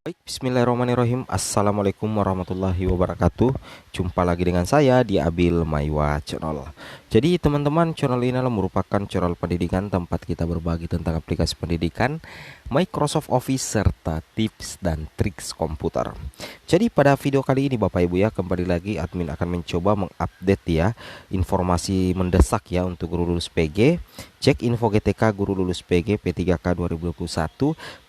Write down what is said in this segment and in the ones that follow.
Baik, bismillahirrahmanirrahim. Assalamualaikum warahmatullahi wabarakatuh. Jumpa lagi dengan saya di Abil Maiwa Channel. Jadi teman-teman, channel ini adalah merupakan channel pendidikan tempat kita berbagi tentang aplikasi pendidikan, Microsoft Office, serta tips dan triks komputer. Jadi pada video kali ini Bapak Ibu ya, kembali lagi admin akan mencoba mengupdate ya informasi mendesak ya untuk guru lulus PG. Cek info GTK guru lulus PG P3K 2021,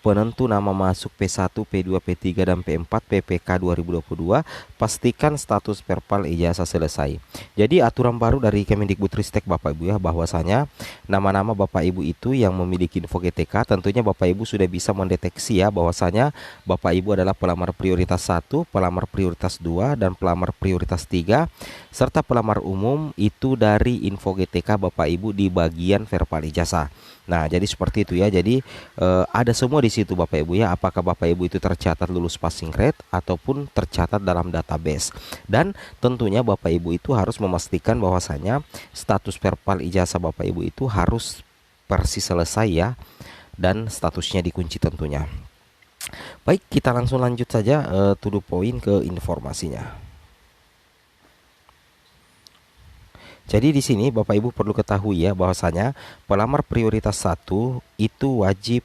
penentu nama masuk P1, P2, P3 dan P4 PPK 2022, pastikan status perpal ijazah selesai. Jadi aturan baru dari Kemendikbudristek Bapak Ibu ya, bahwasanya nama-nama Bapak Ibu itu yang memiliki info GTK, tentunya Bapak Ibu sudah bisa mendeteksi ya bahwasanya Bapak Ibu adalah pelamar prioritas 1, pelamar prioritas 2 dan pelamar prioritas 3, serta pelamar umum itu dari info GTK Bapak Ibu di bagian verbal ijazah. Nah, jadi seperti itu ya. Jadi ada semua di situ Bapak Ibu ya. Apakah Bapak Ibu itu tercatat lulus passing grade ataupun tercatat dalam database. Dan tentunya Bapak Ibu itu harus memastikan bahwasanya status verbal ijazah Bapak Ibu itu harus persis selesai ya, dan statusnya dikunci tentunya. Baik, kita langsung lanjut saja to the point ke informasinya. Jadi di sini Bapak Ibu perlu ketahui ya bahwasanya pelamar prioritas 1 itu wajib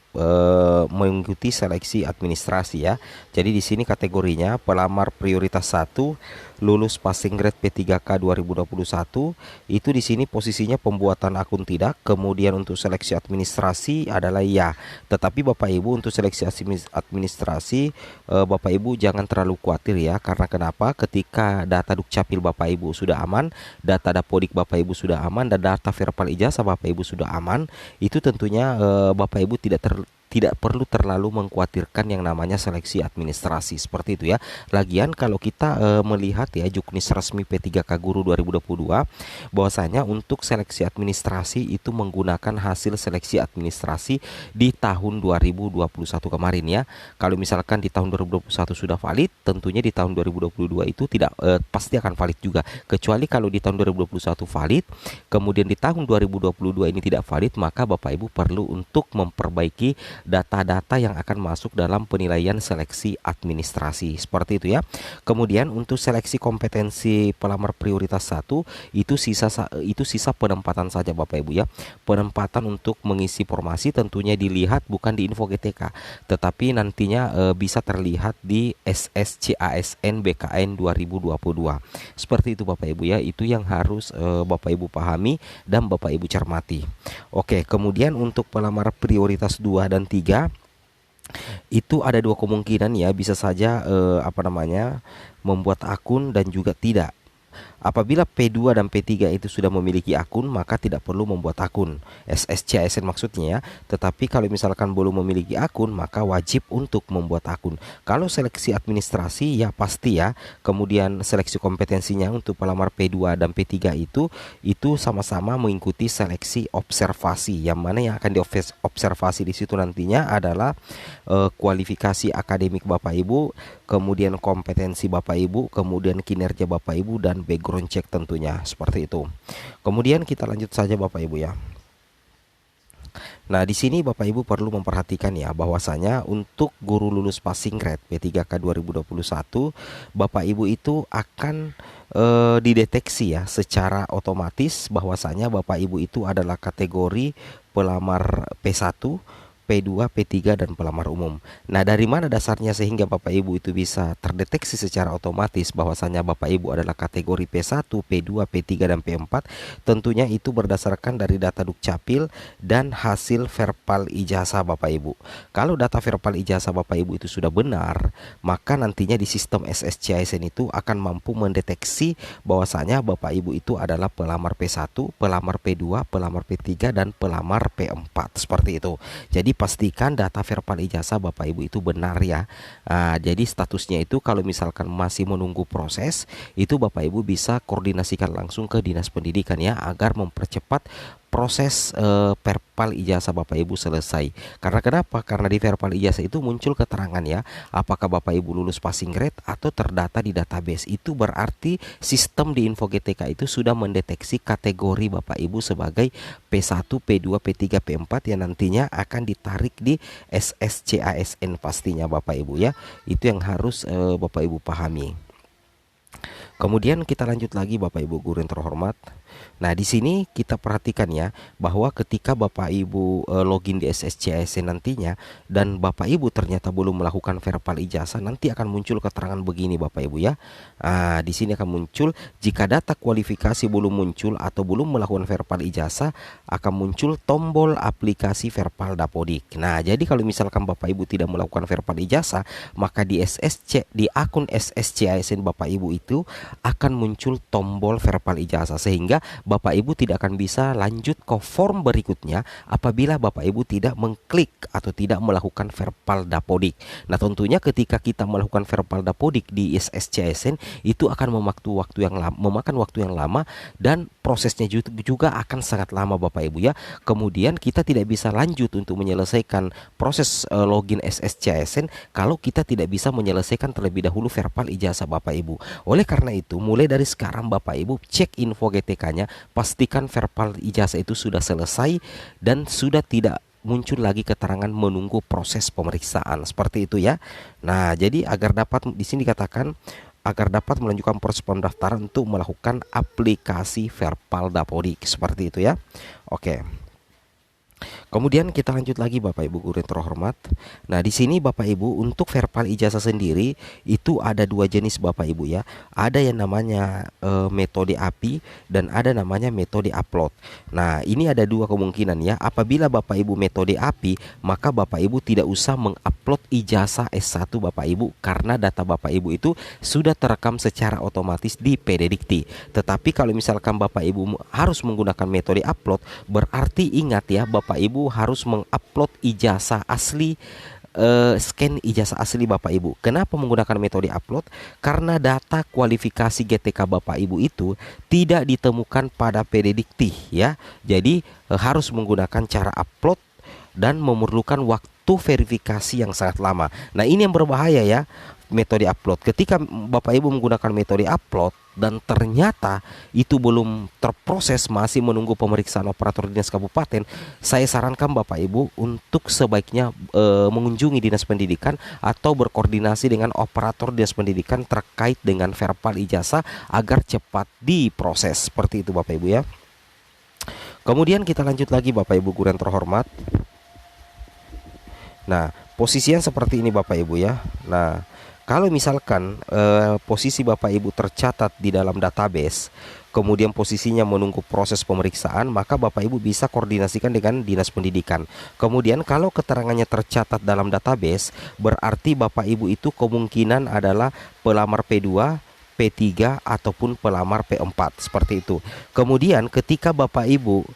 mengikuti seleksi administrasi ya. Jadi di sini kategorinya pelamar prioritas 1 lulus passing grade P3K 2021, itu di sini posisinya pembuatan akun tidak, kemudian untuk seleksi administrasi adalah ya. Tetapi Bapak Ibu untuk seleksi administrasi Bapak Ibu jangan terlalu khawatir ya, karena kenapa? Ketika data Dukcapil Bapak Ibu sudah aman, data Dapodik Bapak Ibu sudah aman, dan data verbal ijazah Bapak Ibu sudah aman, itu tentunya Bapak Ibu tidak perlu terlalu mengkhawatirkan yang namanya seleksi administrasi seperti itu ya. Lagian kalau kita melihat ya Juknis resmi P3K Guru 2022, bahwasanya untuk seleksi administrasi itu menggunakan hasil seleksi administrasi di tahun 2021 kemarin ya. Kalau misalkan di tahun 2021 sudah valid, tentunya di tahun 2022 itu tidak pasti akan valid juga. Kecuali kalau di tahun 2021 valid, kemudian di tahun 2022 ini tidak valid, maka Bapak Ibu perlu untuk memperbaiki data-data yang akan masuk dalam penilaian seleksi administrasi seperti itu ya. Kemudian untuk seleksi kompetensi pelamar prioritas 1 itu sisa penempatan saja Bapak Ibu ya. Penempatan untuk mengisi formasi tentunya dilihat bukan di info GTK, tetapi nantinya bisa terlihat di SSCASN BKN 2022. Seperti itu Bapak Ibu ya. Itu yang harus Bapak Ibu pahami dan Bapak Ibu cermati. Oke, kemudian untuk pelamar prioritas 2 dan 3 itu ada dua kemungkinan ya, bisa saja membuat akun dan juga tidak. Apabila P2 dan P3 itu sudah memiliki akun, maka tidak perlu membuat akun SSCASN maksudnya ya. Tetapi kalau misalkan belum memiliki akun, maka wajib untuk membuat akun. Kalau seleksi administrasi ya pasti ya. Kemudian seleksi kompetensinya untuk pelamar P2 dan P3 itu sama-sama mengikuti seleksi observasi, yang mana yang akan diobservasi di situ nantinya adalah kualifikasi akademik Bapak Ibu, kemudian kompetensi Bapak Ibu, kemudian kinerja Bapak Ibu, dan background check tentunya seperti itu. Kemudian kita lanjut saja Bapak Ibu ya. Nah, di sini Bapak Ibu perlu memperhatikan ya bahwasanya untuk guru lulus passing grade P3K 2021, Bapak Ibu itu akan dideteksi ya secara otomatis bahwasanya Bapak Ibu itu adalah kategori pelamar P1, P2, P3 dan pelamar umum. Nah, dari mana dasarnya sehingga Bapak Ibu itu bisa terdeteksi secara otomatis bahwasanya Bapak Ibu adalah kategori P1, P2, P3 dan P4? Tentunya itu berdasarkan dari data Dukcapil dan hasil verbal ijazah Bapak Ibu. Kalau data verbal ijazah Bapak Ibu itu sudah benar, maka nantinya di sistem SSCASN itu akan mampu mendeteksi bahwasanya Bapak Ibu itu adalah pelamar P1, pelamar P2, pelamar P3 dan pelamar P4 seperti itu. Jadi pastikan data verbal ijazah Bapak Ibu itu benar ya. Jadi statusnya itu kalau misalkan masih menunggu proses, itu Bapak Ibu bisa koordinasikan langsung ke Dinas Pendidikan ya, agar mempercepat proses verbal ijazah Bapak Ibu selesai. Karena kenapa? Karena di verbal ijazah itu muncul keterangan ya, apakah Bapak Ibu lulus passing grade atau terdata di database. Itu berarti sistem di Info GTK itu sudah mendeteksi kategori Bapak Ibu sebagai P1, P2, P3, P4 yang nantinya akan ditarik di SSCASN pastinya Bapak Ibu ya. Itu yang harus Bapak Ibu pahami. Kemudian kita lanjut lagi Bapak Ibu guru yang terhormat. Nah, di sini kita perhatikan ya, bahwa ketika Bapak Ibu login di SSCASN nantinya dan Bapak Ibu ternyata belum melakukan verbal ijazah, nanti akan muncul keterangan begini Bapak Ibu ya. Di sini akan muncul jika data kualifikasi belum muncul atau belum melakukan verbal ijazah, akan muncul tombol aplikasi verbal Dapodik. Nah, jadi kalau misalkan Bapak Ibu tidak melakukan verbal ijazah, maka di di akun SSCASN Bapak Ibu itu akan muncul tombol verbal ijazah, sehingga Bapak Ibu tidak akan bisa lanjut ke form berikutnya apabila Bapak Ibu tidak mengklik atau tidak melakukan verbal Dapodik. Nah, tentunya ketika kita melakukan verbal Dapodik di SSCASN itu akan memakan waktu yang lama dan prosesnya juga akan sangat lama Bapak Ibu ya. Kemudian kita tidak bisa lanjut untuk menyelesaikan proses login SSCASN kalau kita tidak bisa menyelesaikan terlebih dahulu verbal ijazah Bapak Ibu. Oleh karena itu, mulai dari sekarang Bapak Ibu cek info GTK-nya, pastikan verbal ijazah itu sudah selesai dan sudah tidak muncul lagi keterangan menunggu proses pemeriksaan, seperti itu ya. Nah, jadi agar dapat di sini dikatakan agar dapat melanjutkan proses pendaftaran untuk melakukan aplikasi verbal Dapodik, seperti itu ya. Oke. Kemudian kita lanjut lagi Bapak Ibu guru yang terhormat. Nah, di sini Bapak Ibu untuk verbal ijazah sendiri itu ada dua jenis Bapak Ibu ya. Ada yang namanya metode API dan ada namanya metode upload. Nah, ini ada dua kemungkinan ya. Apabila Bapak Ibu metode API, maka Bapak Ibu tidak usah mengupload ijazah S1 Bapak Ibu karena data Bapak Ibu itu sudah terekam secara otomatis di PD Dikti. Tetapi kalau misalkan Bapak Ibu harus menggunakan metode upload, berarti ingat ya, Bapak Ibu harus mengupload ijazah asli, scan ijazah asli Bapak Ibu. Kenapa menggunakan metode upload? Karena data kualifikasi GTK Bapak Ibu itu tidak ditemukan pada PD Dikti ya. Jadi harus menggunakan cara upload dan memerlukan waktu verifikasi yang sangat lama. Nah, ini yang berbahaya ya, metode upload. Ketika Bapak Ibu menggunakan metode upload dan ternyata itu belum terproses, masih menunggu pemeriksaan operator dinas kabupaten, saya sarankan Bapak Ibu untuk sebaiknya mengunjungi dinas pendidikan atau berkoordinasi dengan operator dinas pendidikan terkait dengan verbal ijazah agar cepat diproses, seperti itu Bapak Ibu ya. Kemudian kita lanjut lagi Bapak Ibu guru yang terhormat. Nah, posisinya seperti ini Bapak Ibu ya. Nah, kalau misalkan posisi Bapak Ibu tercatat di dalam database, kemudian posisinya menunggu proses pemeriksaan, maka Bapak Ibu bisa koordinasikan dengan dinas pendidikan. Kemudian kalau keterangannya tercatat dalam database, berarti Bapak Ibu itu kemungkinan adalah pelamar P2, P3 ataupun pelamar P4, seperti itu. Kemudian ketika Bapak Ibu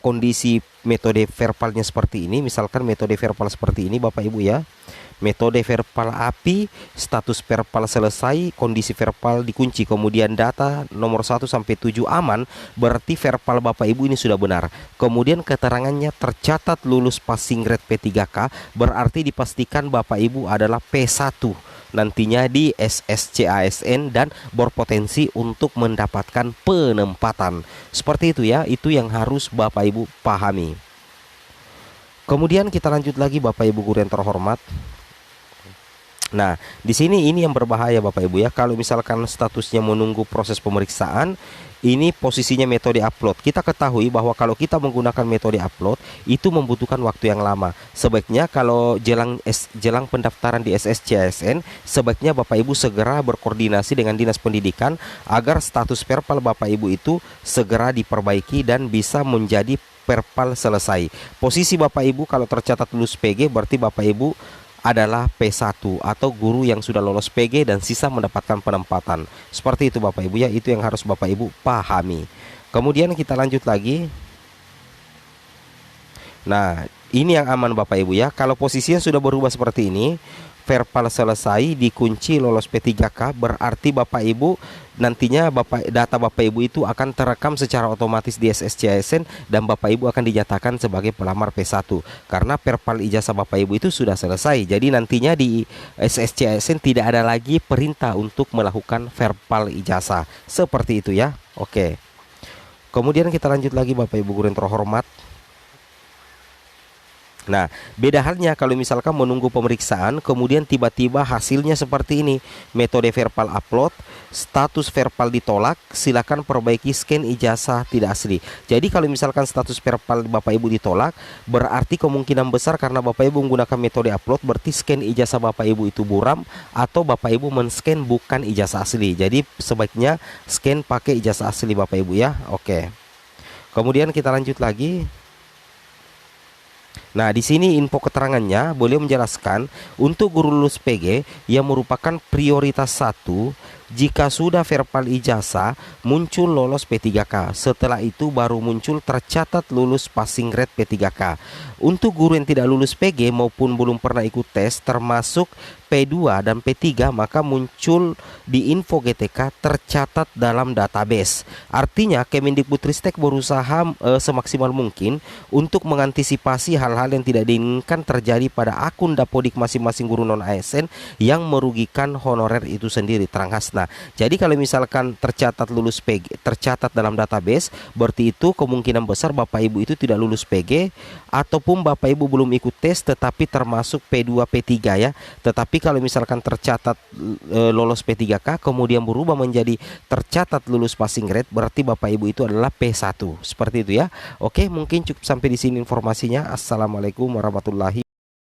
kondisi metode verbalnya seperti ini, misalkan metode verbal seperti ini Bapak Ibu ya. Metode verbal API, status verbal selesai, kondisi verbal dikunci, kemudian data nomor 1 sampai 7 aman, berarti verbal Bapak Ibu ini sudah benar. Kemudian keterangannya tercatat lulus passing grade P3K, berarti dipastikan Bapak Ibu adalah P1 nantinya di SSCASN dan berpotensi untuk mendapatkan penempatan. Seperti itu ya, itu yang harus Bapak Ibu pahami. Kemudian kita lanjut lagi Bapak Ibu guru yang terhormat. Nah, di sini ini yang berbahaya Bapak Ibu ya. Kalau misalkan statusnya menunggu proses pemeriksaan, ini posisinya metode upload. Kita ketahui bahwa kalau kita menggunakan metode upload itu membutuhkan waktu yang lama. Sebaiknya kalau jelang pendaftaran di SSCASN, sebaiknya Bapak Ibu segera berkoordinasi dengan dinas pendidikan agar status verbal Bapak Ibu itu segera diperbaiki dan bisa menjadi verbal selesai. Posisi Bapak Ibu kalau tercatat lulus PG, berarti Bapak Ibu adalah P1 atau guru yang sudah lolos PG dan sisa mendapatkan penempatan. Seperti itu Bapak Ibu ya, itu yang harus Bapak Ibu pahami. Kemudian kita lanjut lagi. Nah, ini yang aman Bapak Ibu ya. Kalau posisinya sudah berubah seperti ini, Verpal selesai dikunci lolos P3K, berarti Bapak Ibu nantinya data Bapak Ibu itu akan terekam secara otomatis di SSC ASN dan Bapak Ibu akan dinyatakan sebagai pelamar P1 karena Verpal ijazah Bapak Ibu itu sudah selesai. Jadi nantinya di SSC ASN tidak ada lagi perintah untuk melakukan Verpal ijazah. Seperti itu ya. Oke. Kemudian kita lanjut lagi Bapak Ibu guru yang terhormat. Nah, beda halnya kalau misalkan menunggu pemeriksaan, kemudian tiba-tiba hasilnya seperti ini. Metode Verpal upload, status Verpal ditolak, silakan perbaiki scan ijazah tidak asli. Jadi kalau misalkan status Verpal Bapak Ibu ditolak, berarti kemungkinan besar karena Bapak Ibu menggunakan metode upload, berarti scan ijazah Bapak Ibu itu buram atau Bapak Ibu men-scan bukan ijazah asli. Jadi sebaiknya scan pakai ijazah asli Bapak Ibu ya. Oke. Kemudian kita lanjut lagi. Nah, di sini info keterangannya boleh menjelaskan untuk guru lulus PG yang merupakan prioritas 1 jika sudah Verpal ijazah muncul lolos P3K. Setelah itu baru muncul tercatat lulus passing grade P3K. Untuk guru yang tidak lulus PG maupun belum pernah ikut tes termasuk P2 dan P3 maka muncul di info GTK tercatat dalam database. Artinya Kemendikbudristek berusaha semaksimal mungkin untuk mengantisipasi hal-hal yang tidak diinginkan terjadi pada akun Dapodik masing-masing guru non ASN yang merugikan honorer itu sendiri. Terang Hasna. Jadi kalau misalkan tercatat lulus PG, tercatat dalam database, berarti itu kemungkinan besar Bapak Ibu itu tidak lulus PG ataupun Bapak Ibu belum ikut tes tetapi termasuk P2 P3 ya. Tetapi kalau misalkan tercatat lolos P3K kemudian berubah menjadi tercatat lulus passing grade, berarti Bapak Ibu itu adalah P1. Seperti itu ya. Oke, mungkin cukup sampai di sini informasinya. Assalamualaikum warahmatullahi